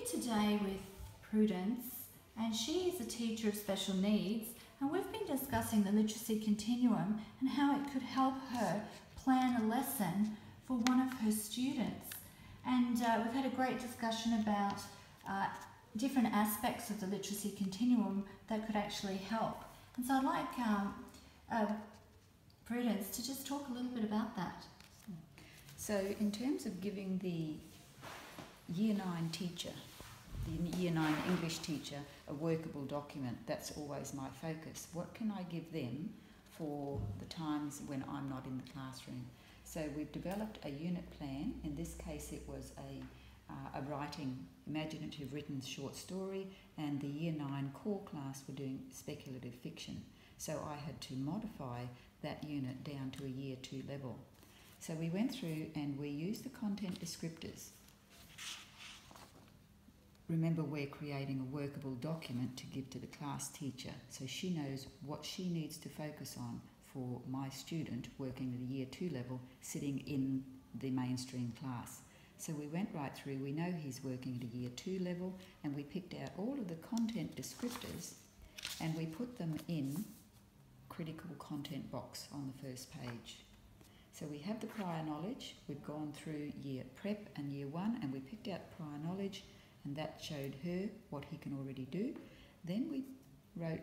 today with Prudence, and she is a teacher of special needs, and we've been discussing the literacy continuum and how it could help her plan a lesson for one of her students. And we've had a great discussion about different aspects of the literacy continuum that could actually help. And so I'd like Prudence to just talk a little bit about that. So in terms of giving the Year 9 teacher, the Year 9 English teacher, a workable document, that's always my focus. What can I give them for the times when I'm not in the classroom? So we've developed a unit plan. In this case it was a writing, imaginative written short story, and the Year 9 core class were doing speculative fiction. So I had to modify that unit down to a Year 2 level. So we went through and we used the content descriptors. Remember, we're creating a workable document to give to the class teacher so she knows what she needs to focus on for my student working at a Year 2 level sitting in the mainstream class. So we went right through, we know he's working at a Year 2 level, and we picked out all of the content descriptors and we put them in critical content box on the first page. So we have the prior knowledge, we've gone through Year Prep and Year 1 and we picked out prior knowledge, and that showed her what he can already do. Then we wrote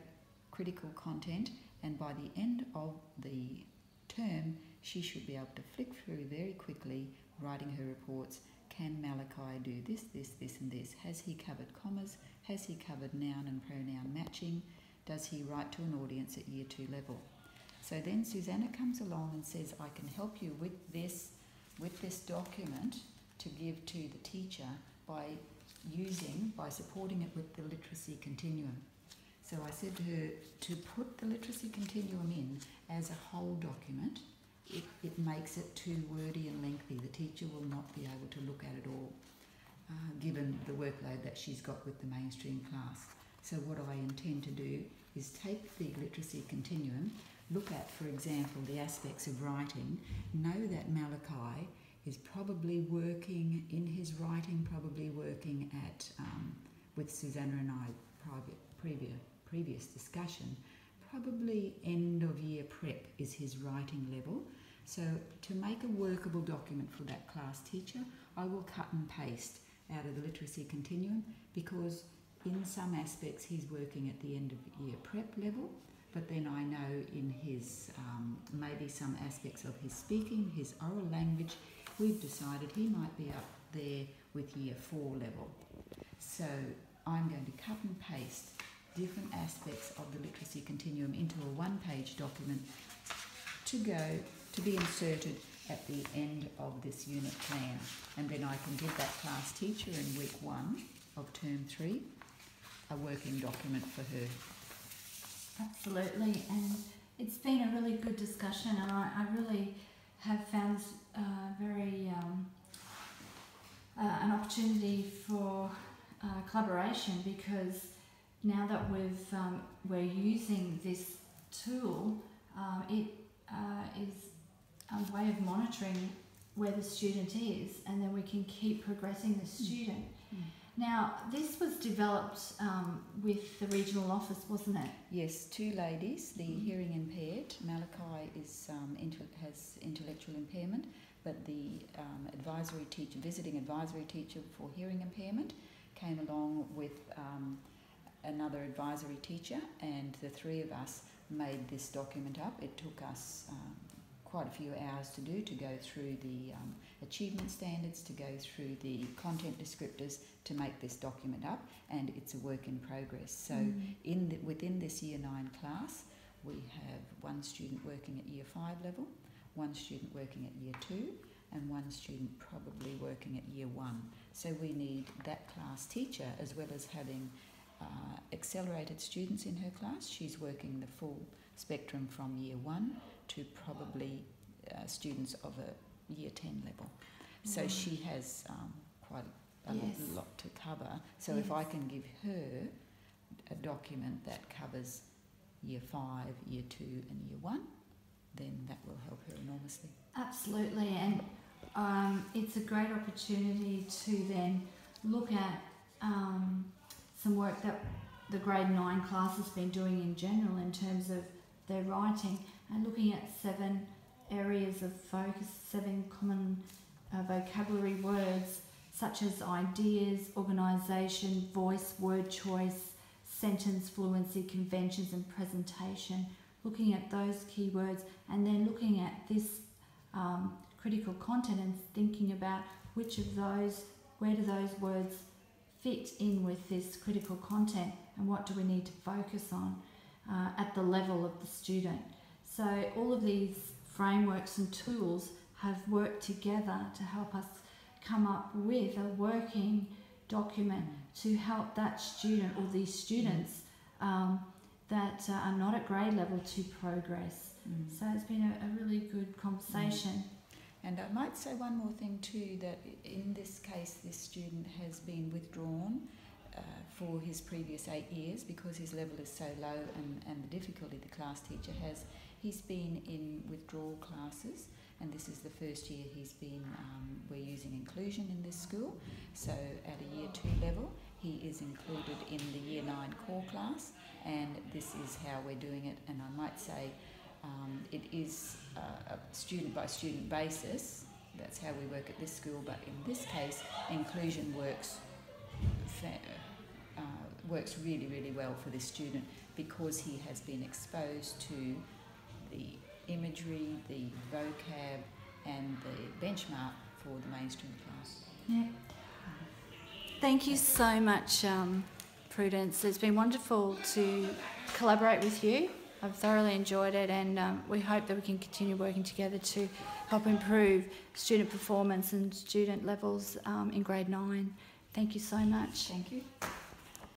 critical content, and by the end of the term she should be able to flick through very quickly writing her reports. Can Malachi do this, this, this and this? Has he covered commas? Has he covered noun and pronoun matching? Does he write to an audience at Year 2 level? So then Susanna comes along and says, I can help you with this document to give to the teacher by supporting it with the literacy continuum. So I said to her, to put the literacy continuum in as a whole document, it makes it too wordy and lengthy. The teacher will not be able to look at it all, given the workload that she's got with the mainstream class. So what I intend to do is take the literacy continuum, look at, for example, the aspects of writing, know that Malachi is probably working in his writing, probably working at, with Susanna and I, previous discussion, probably end of year prep is his writing level. So to make a workable document for that class teacher, I will cut and paste out of the literacy continuum, because in some aspects he's working at the end of year prep level, but then I know in his, maybe some aspects of his speaking, his oral language, we've decided he might be up there with Year 4 level. So I'm going to cut and paste different aspects of the literacy continuum into a one-page document to be inserted at the end of this unit plan. And then I can give that class teacher in week 1 of term 3 a working document for her. Absolutely, and it's been a really good discussion, and I really have found this very an opportunity for collaboration, because now that we're using this tool, it is a way of monitoring where the student is, and then we can keep progressing the student. Now, this was developed with the regional office, wasn't it? Yes, 2 ladies, the hearing impaired. Malachi has intellectual impairment, but the advisory teacher, visiting advisory teacher for hearing impairment, came along with another advisory teacher, and the 3 of us made this document up. It took us quite a few hours to do, to go through the achievement standards, to go through the content descriptors to make this document up, and it's a work in progress. So within this Year 9 class, we have 1 student working at Year 5 level, 1 student working at Year 2, and 1 student probably working at Year 1. So we need that class teacher, as well as having accelerated students in her class. She's working the full spectrum from Year 1 to probably students of a Year 10 level. So she has quite a lot to cover. So if I can give her a document that covers Year 5, Year 2 and Year 1, then that will help her enormously. Absolutely, and it's a great opportunity to then look at some work that the grade 9 class has been doing in general in terms of their writing, and looking at 7 areas of focus, 7 common vocabulary words such as ideas, organisation, voice, word choice, sentence fluency, conventions and presentation, looking at those keywords, and then looking at this critical content and thinking about which of those, where do those words fit in with this critical content, and what do we need to focus on at the level of the student. So all of these frameworks and tools have worked together to help us come up with a working document to help that student or these students that are not at grade level to progress. So it's been a really good conversation. And I might say one more thing too, that in this case this student has been withdrawn for his previous 8 years because his level is so low, and the difficulty the class teacher has. He's been in withdrawal classes, and this is the first year he's been, we're using inclusion in this school. So at a year 2 level he is included in the year 9 core class, and this is how we're doing it. And I might say it is a student by student basis. That's how we work at this school, but in this case inclusion works really, really well for this student because he has been exposed to the imagery, the vocab and the benchmark for the mainstream class. Yeah. Thank you so much, Prudence. It's been wonderful to collaborate with you. I've thoroughly enjoyed it, and we hope that we can continue working together to help improve student performance and student levels in grade 9. Thank you so much. Thank you.